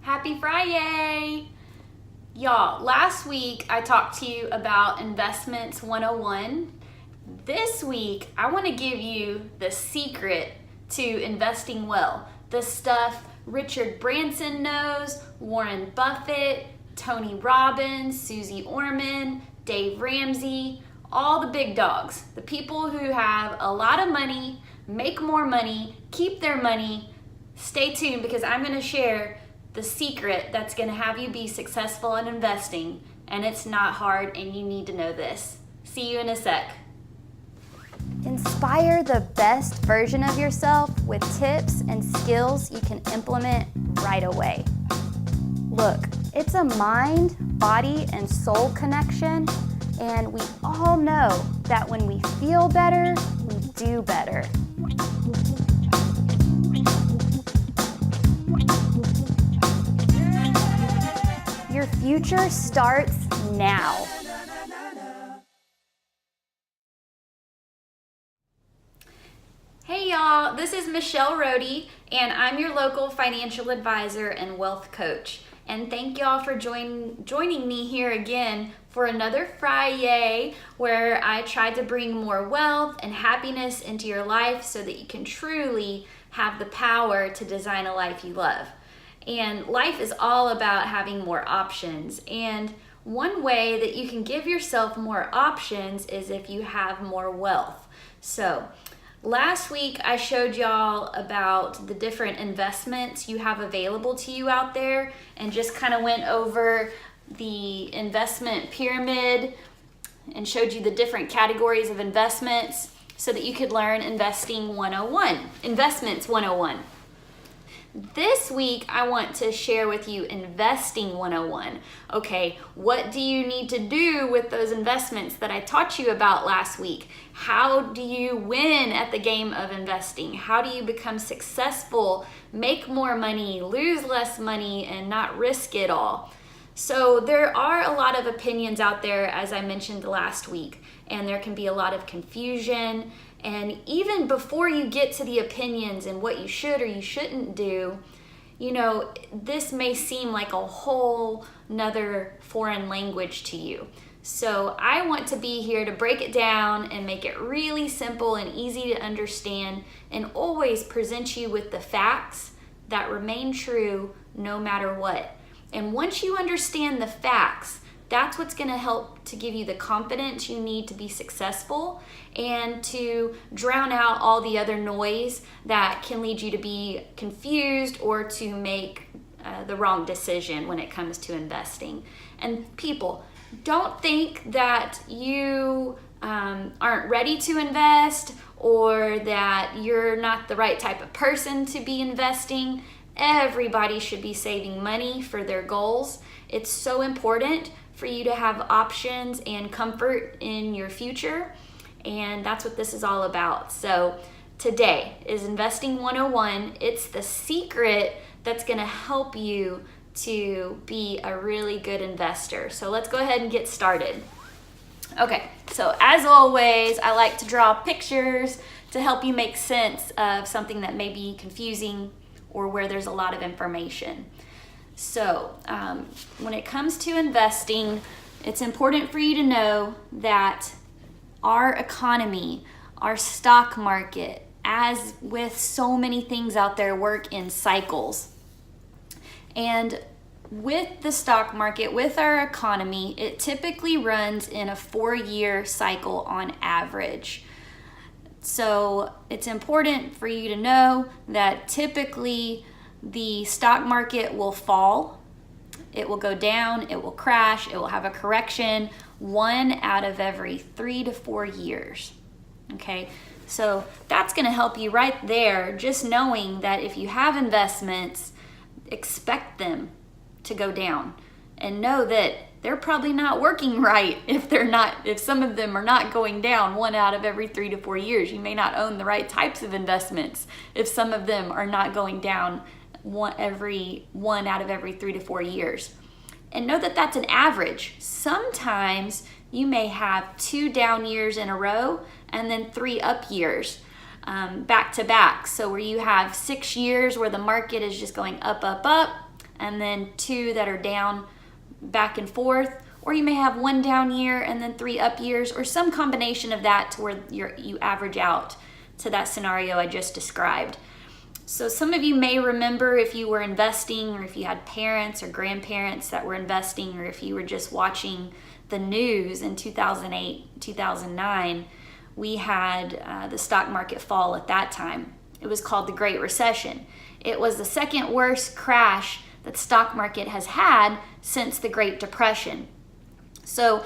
Happy FriYAY! Y'all, last week I talked to you about Investments 101. This week I want to give you the secret to investing well. The stuff Richard Branson knows, Warren Buffett, Tony Robbins, Susie Orman, Dave Ramsey, all the big dogs. The people who have a lot of money, make more money, keep their money. Stay tuned because I'm going to share the secret that's going to have you be successful in investing, and it's not hard and you need to know this. See you in a sec. Inspire the best version of yourself with tips and skills you can implement right away. Look, it's a mind, body, and soul connection, and we all know that when we feel better, we do better. Your future starts now. Hey y'all, this is Michelle Rohde, and I'm your local financial advisor and wealth coach. And thank y'all for joining me here again for another FriYAY, where I try to bring more wealth and happiness into your life so that you can truly have the power to design a life you love. And life is all about having more options. And one way that you can give yourself more options is if you have more wealth. So last week I showed y'all about the different investments you have available to you out there and just kind of went over the investment pyramid and showed you the different categories of investments so that you could learn Investments 101. This week, I want to share with you Investing 101. Okay, what do you need to do with those investments that I taught you about last week? How do you win at the game of investing? How do you become successful, make more money, lose less money, and not risk it all? So there are a lot of opinions out there, as I mentioned last week, and there can be a lot of confusion. And even before you get to the opinions and what you should or you shouldn't do, you know, this may seem like a whole nother foreign language to you. So I want to be here to break it down and make it really simple and easy to understand, and always present you with the facts that remain true no matter what. And once you understand the facts, that's what's going to help to give you the confidence you need to be successful and to drown out all the other noise that can lead you to be confused or to make the wrong decision when it comes to investing. And people, don't think that you aren't ready to invest or that you're not the right type of person to be investing. Everybody should be saving money for their goals. It's so important for you to have options and comfort in your future, and that's what this is all about. So today is Investing 101. It's the secret that's going to help you to be a really good investor. So let's go ahead and get started. Okay, so as always, I like to draw pictures to help you make sense of something that may be confusing or where there's a lot of information. So when it comes to investing, it's important for you to know that our economy, our stock market, as with so many things out there, work in cycles. And with the stock market, with our economy, it typically runs in a 4-year cycle on average. So it's important for you to know that typically the stock market will fall, it will go down, it will crash, it will have a correction 1 out of every 3 to 4 years. Okay, so that's going to help you right there, just knowing that if you have investments, expect them to go down and know that they're probably not working right if some of them are not going down 1 out of every 3 to 4 years. You may not own the right types of investments if some of them are not going down 1 out of every 3 to 4 years. And know that that's an average. Sometimes you may have 2 down years in a row and then 3 up years back to back. So where you have 6 years where the market is just going up, up, up, and then 2 that are down back and forth, or you may have 1 down year and then 3 up years, or some combination of that to where you average out to that scenario I just described. So some of you may remember if you were investing, or if you had parents or grandparents that were investing, or if you were just watching the news in 2008, 2009, we had the stock market fall at that time. It was called the Great Recession. It was the second worst crash that the stock market has had since the Great Depression. So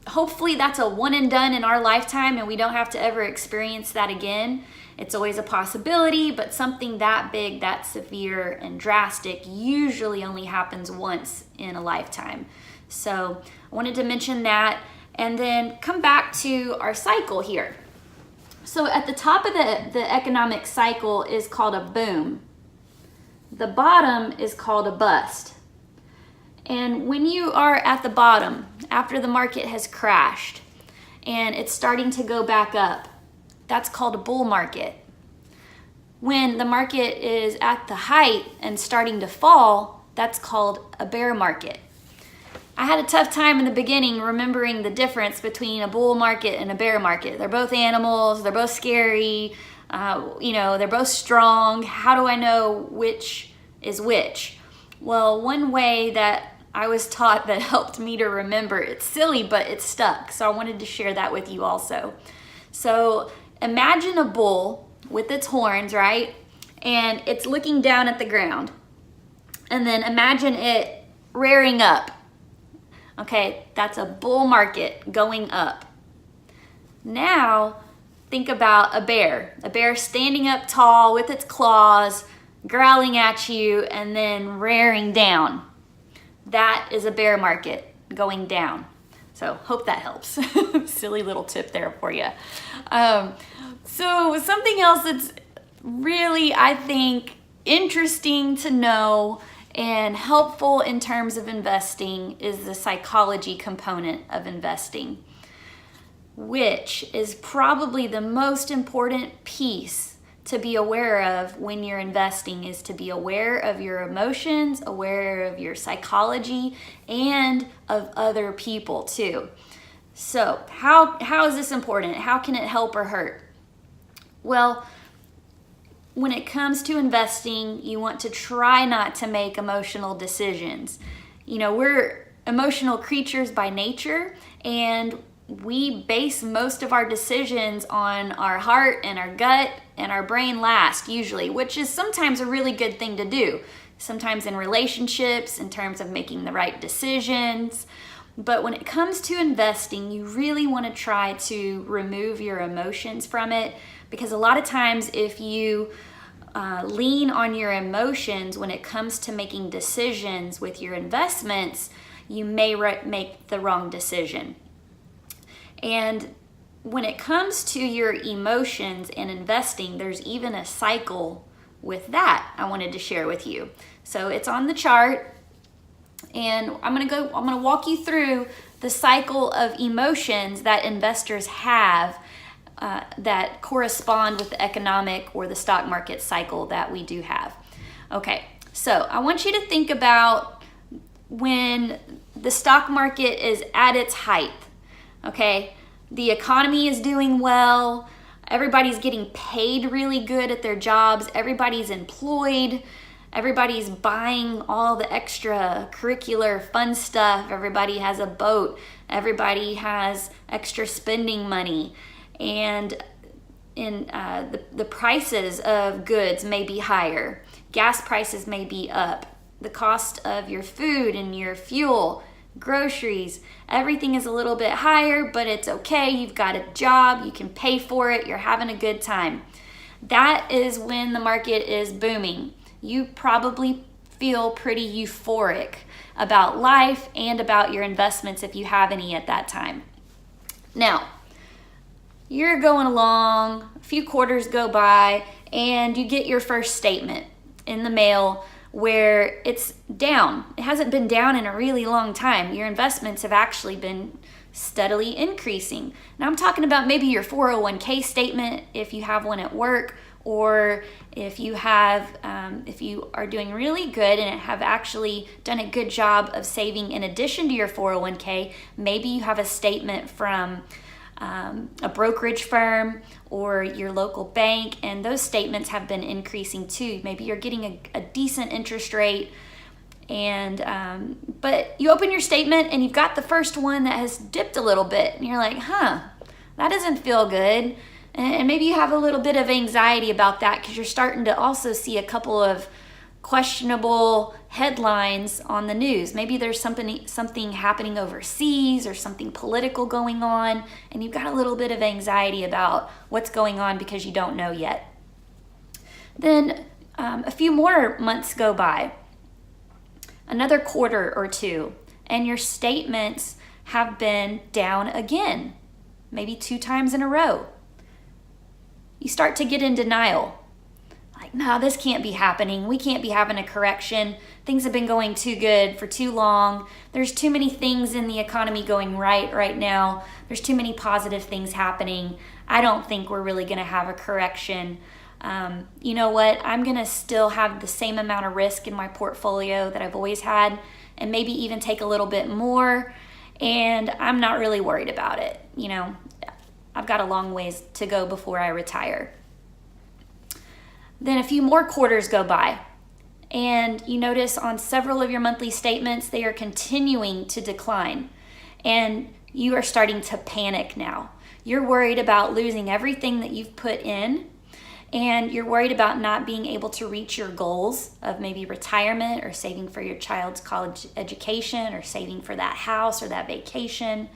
hopefully that's a one and done in our lifetime and we don't have to ever experience that again. It's always a possibility, but something that big, that severe and drastic usually only happens once in a lifetime. So I wanted to mention that, and then come back to our cycle here. So at the top of the economic cycle is called a boom. The bottom is called a bust. And when you are at the bottom, after the market has crashed and it's starting to go back up, that's called a bull market. When the market is at the height and starting to fall, that's called a bear market. I had a tough time in the beginning remembering the difference between a bull market and a bear market. They're both animals, they're both scary, they're both strong. How do I know which is which? Well, one way that I was taught that helped me to remember, it's silly, but it stuck. So I wanted to share that with you also. So imagine a bull with its horns, right? And it's looking down at the ground. And then imagine it rearing up. Okay, that's a bull market going up. Now, think about a bear. A bear standing up tall with its claws, growling at you, and then rearing down. That is a bear market going down. So hope that helps. Silly little tip there for you. So something else that's really, I think, interesting to know and helpful in terms of investing is the psychology component of investing, which is probably the most important piece to be aware of when you're investing, is to be aware of your emotions, aware of your psychology, and of other people too. So how is this important? How can it help or hurt? Well, when it comes to investing, you want to try not to make emotional decisions. We're emotional creatures by nature, and we base most of our decisions on our heart and our gut and our brain last, usually, which is sometimes a really good thing to do. Sometimes in relationships, in terms of making the right decisions. But when it comes to investing, you really want to try to remove your emotions from it, because a lot of times if you lean on your emotions when it comes to making decisions with your investments, you may make the wrong decision. And when it comes to your emotions and investing, there's even a cycle with that I wanted to share with you. So it's on the chart, and I'm gonna walk you through the cycle of emotions that investors have that correspond with the economic or the stock market cycle that we do have. Okay, so I want you to think about when the stock market is at its height. Okay, the economy is doing well, everybody's getting paid really good at their jobs, everybody's employed, everybody's buying all the extra curricular fun stuff, everybody has a boat, everybody has extra spending money, and the prices of goods may be higher, gas prices may be up, the cost of your food and your fuel, groceries, everything is a little bit higher, but it's okay. You've got a job, you can pay for it, you're having a good time. That is when the market is booming. You probably feel pretty euphoric about life and about your investments if you have any at that time. Now, you're going along, a few quarters go by, and you get your first statement in the mail where it's down. It hasn't been down in a really long time. Your investments have actually been steadily increasing. Now I'm talking about maybe your 401k statement if you have one at work, or if you are doing really good and have actually done a good job of saving in addition to your 401k, maybe you have a statement from a brokerage firm or your local bank, and those statements have been increasing too. Maybe you're getting a decent interest rate, and but you open your statement and you've got the first one that has dipped a little bit, and you're like, that doesn't feel good. And maybe you have a little bit of anxiety about that because you're starting to also see a couple of questionable headlines on the news. Maybe there's something happening overseas or something political going on, and you've got a little bit of anxiety about what's going on because you don't know yet. Then a few more months go by, another quarter or two, and your statements have been down again, maybe 2 times in a row. You start to get in denial. Like, no, this can't be happening. We can't be having a correction. Things have been going too good for too long. There's too many things in the economy going right now. There's too many positive things happening. I don't think we're really going to have a correction. You know what? I'm going to still have the same amount of risk in my portfolio that I've always had, and maybe even take a little bit more. And I'm not really worried about it. I've got a long ways to go before I retire. Then a few more quarters go by, and you notice on several of your monthly statements, they are continuing to decline, and you are starting to panic now. You're worried about losing everything that you've put in, and you're worried about not being able to reach your goals of maybe retirement or saving for your child's college education or saving for that house or that vacation.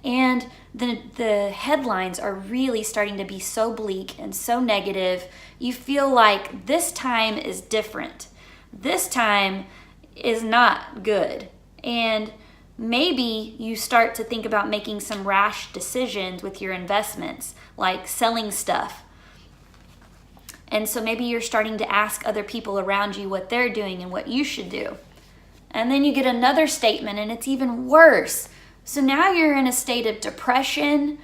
And the headlines are really starting to be so bleak and so negative. You feel like this time is different. This time is not good. And maybe you start to think about making some rash decisions with your investments, like selling stuff. And so maybe you're starting to ask other people around you what they're doing and what you should do. And then you get another statement and it's even worse. So now you're in a state of depression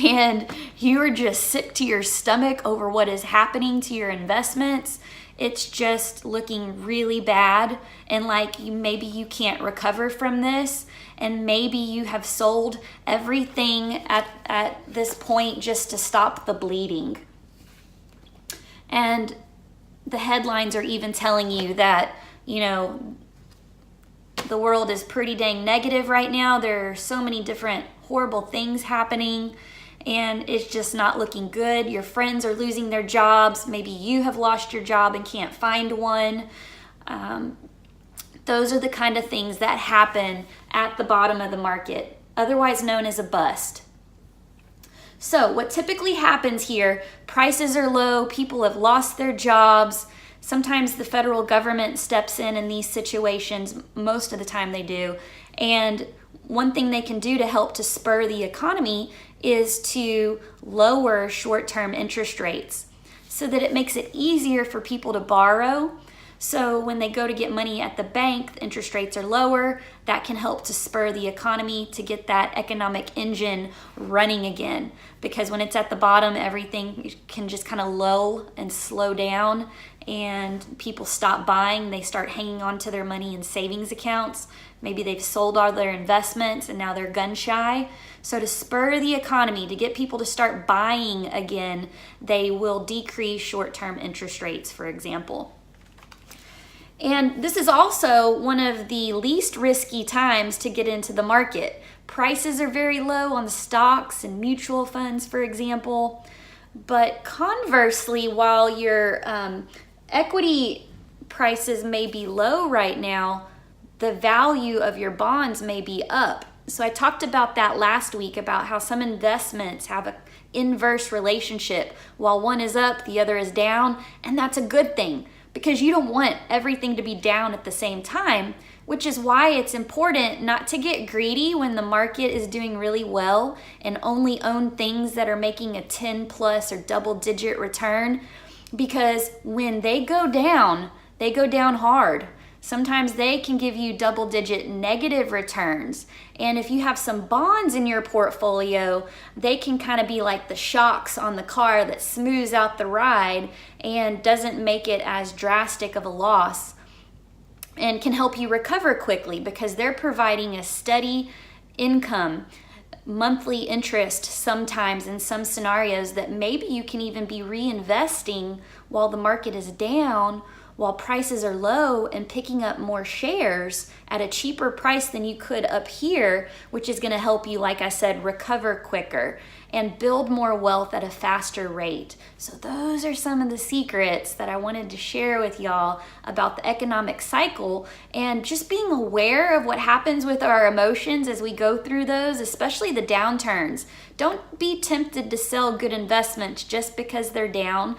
and you're just sick to your stomach over what is happening to your investments. It's just looking really bad, and like maybe you can't recover from this, and maybe you have sold everything at this point just to stop the bleeding. And the headlines are even telling you that, the world is pretty dang negative right now. There are so many different horrible things happening, and it's just not looking good. Your friends are losing their jobs. Maybe you have lost your job and can't find one. Those are the kind of things that happen at the bottom of the market, otherwise known as a bust. So what typically happens here, prices are low, people have lost their jobs. Sometimes the federal government steps in these situations. Most of the time they do. And one thing they can do to help to spur the economy is to lower short-term interest rates so that it makes it easier for people to borrow. So when they go to get money at the bank, the interest rates are lower. That can help to spur the economy to get that economic engine running again. Because when it's at the bottom, everything can just kind of lull and slow down, and people stop buying. They start hanging on to their money in savings accounts. Maybe they've sold all their investments and now they're gun shy. So to spur the economy, to get people to start buying again, they will decrease short-term interest rates, for example. And this is also one of the least risky times to get into the market. Prices are very low on the stocks and mutual funds, for example. But conversely, while your equity prices may be low right now, the value of your bonds may be up. So I talked about that last week, about how some investments have an inverse relationship. While one is up, the other is down, and that's a good thing, because you don't want everything to be down at the same time, which is why it's important not to get greedy when the market is doing really well and only own things that are making a 10 plus or double-digit return, because when they go down hard. Sometimes they can give you double-digit negative returns. And if you have some bonds in your portfolio, they can kind of be like the shocks on the car that smooths out the ride and doesn't make it as drastic of a loss, and can help you recover quickly because they're providing a steady income, monthly interest sometimes in some scenarios that maybe you can even be reinvesting while the market is down, while prices are low, and picking up more shares at a cheaper price than you could up here, which is going to help you, like I said, recover quicker and build more wealth at a faster rate. So those are some of the secrets that I wanted to share with y'all about the economic cycle, and just being aware of what happens with our emotions as we go through those, especially the downturns. Don't be tempted to sell good investments just because they're down.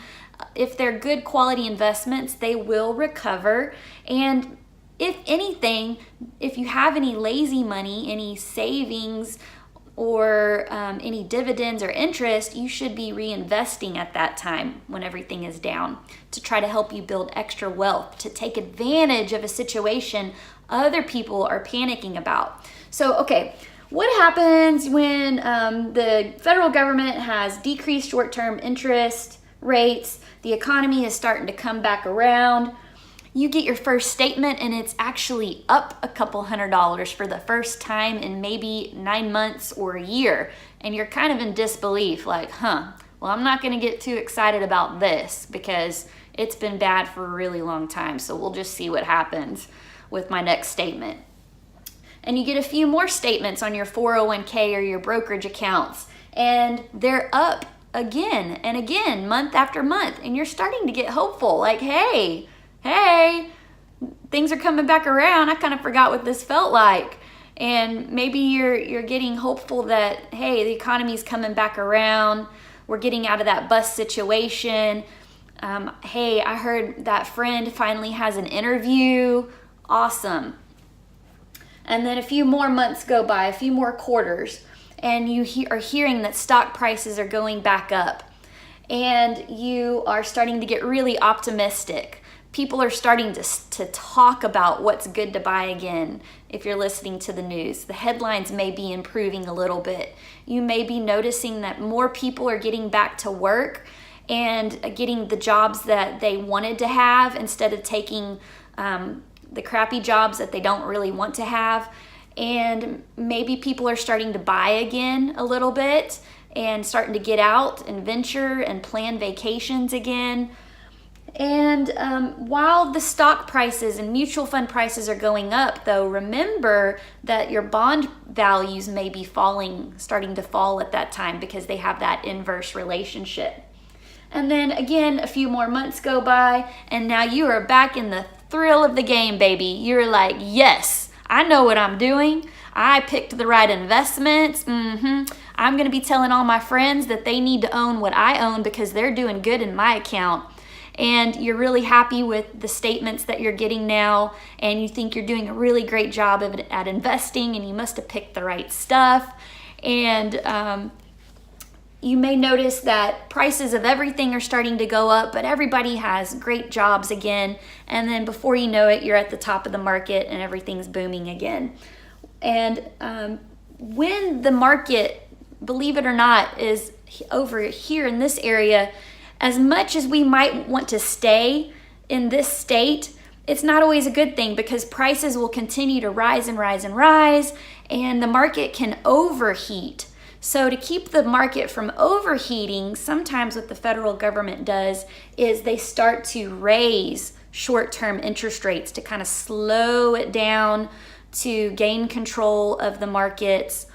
If they're good quality investments, they will recover. And if anything, if you have any lazy money, any savings, or any dividends or interest, you should be reinvesting at that time when everything is down to try to help you build extra wealth, to take advantage of a situation other people are panicking about. So, okay, what happens when the federal government has decreased short-term interest rates, the economy is starting to come back around? You get your first statement and it's actually up a couple $100 for the first time in maybe 9 months or a year. And you're kind of in disbelief, like, well, I'm not going to get too excited about this because it's been bad for a really long time. So we'll just see what happens with my next statement. And you get a few more statements on your 401k or your brokerage accounts, and they're up again and again, month after month. And you're starting to get hopeful, like, hey, things are coming back around. I kind of forgot what this felt like. And maybe you're getting hopeful that, hey, the economy's coming back around. We're getting out of that bust situation. Hey, I heard that friend finally has an interview. Awesome. And then a few more months go by, a few more quarters, and you are hearing that stock prices are going back up. And you are starting to get really optimistic. People are starting to talk about what's good to buy again. If you're listening to the news, the headlines may be improving a little bit. You may be noticing that more people are getting back to work and getting the jobs that they wanted to have instead of taking the crappy jobs that they don't really want to have. And maybe people are starting to buy again a little bit and starting to get out and venture and plan vacations again. And while the stock prices and mutual fund prices are going up, though, remember that your bond values may be starting to fall at that time because they have that inverse relationship. And then again, a few more months go by, and now you are back in the thrill of the game, baby. You're like, yes, I know what I'm doing. I picked the right investments. I'm going to be telling all my friends that they need to own what I own because they're doing good in my account. And you're really happy with the statements that you're getting now, and you think you're doing a really great job at investing, and you must have picked the right stuff. And you may notice that prices of everything are starting to go up, but everybody has great jobs again. And then before you know it, you're at the top of the market and everything's booming again. And when the market, believe it or not, is over here in this area, as much as we might want to stay in this state, it's not always a good thing because prices will continue to rise and rise and rise, and the market can overheat. So to keep the market from overheating, sometimes what the federal government does is they start to raise short-term interest rates to kind of slow it down, to gain control of the markets.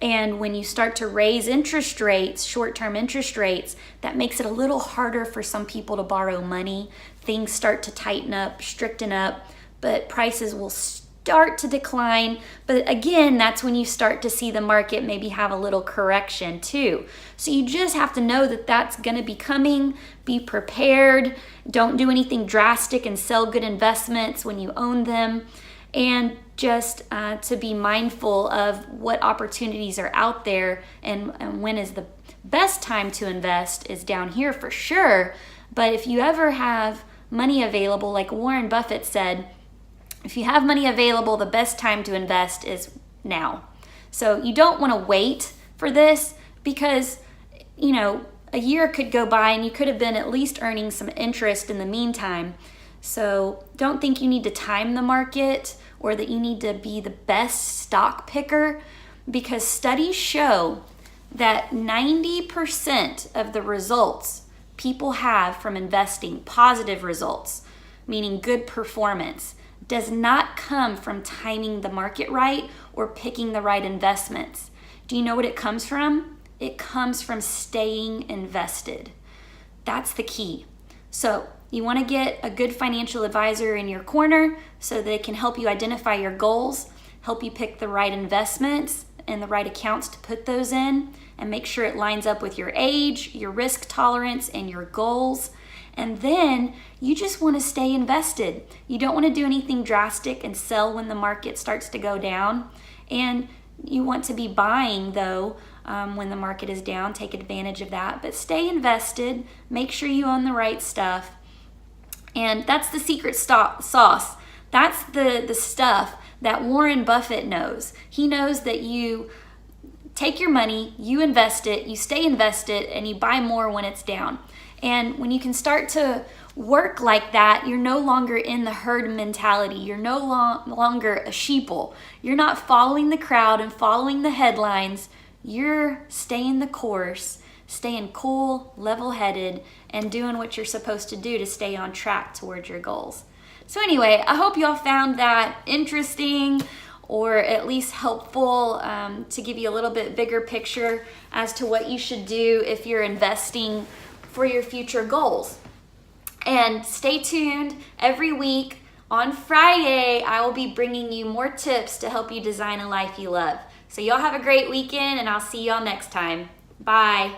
And when you start to raise interest rates, short-term interest rates, that makes it a little harder for some people to borrow money. Things start to tighten up, stricten up, but prices will start to decline. But again, that's when you start to see the market maybe have a little correction too. So you just have to know that that's going to be coming. Be prepared. Don't do anything drastic and sell good investments when you own them. And just to be mindful of what opportunities are out there and when is the best time to invest is down here for sure. But if you ever have money available, like Warren Buffett said, If you have money available, the best time to invest is now. So you don't want to wait for this because, a year could go by and you could have been at least earning some interest in the meantime. So don't think you need to time the market or that you need to be the best stock picker, because studies show that 90% of the results people have from investing, positive results, meaning good performance, does not come from timing the market right or picking the right investments. Do you know what it comes from? It comes from staying invested. That's the key. So you want to get a good financial advisor in your corner so they can help you identify your goals, help you pick the right investments and the right accounts to put those in, and make sure it lines up with your age, your risk tolerance, and your goals. And then you just want to stay invested. You don't want to do anything drastic and sell when the market starts to go down. And you want to be buying, though, when the market is down. Take advantage of that. But stay invested. Make sure you own the right stuff. And that's the secret sauce. That's the stuff that Warren Buffett knows. He knows that you take your money, you invest it, you stay invested, and you buy more when it's down. And when you can start to work like that, you're no longer in the herd mentality. You're no longer a sheeple. You're not following the crowd and following the headlines. You're staying the course, staying cool, level-headed, and doing what you're supposed to do to stay on track towards your goals. So anyway, I hope y'all found that interesting, or at least helpful, to give you a little bit bigger picture as to what you should do if you're investing for your future goals. And stay tuned. Every week on FriYAY, I will be bringing you more tips to help you design a life you love. So y'all have a great weekend, and I'll see y'all next time. Bye.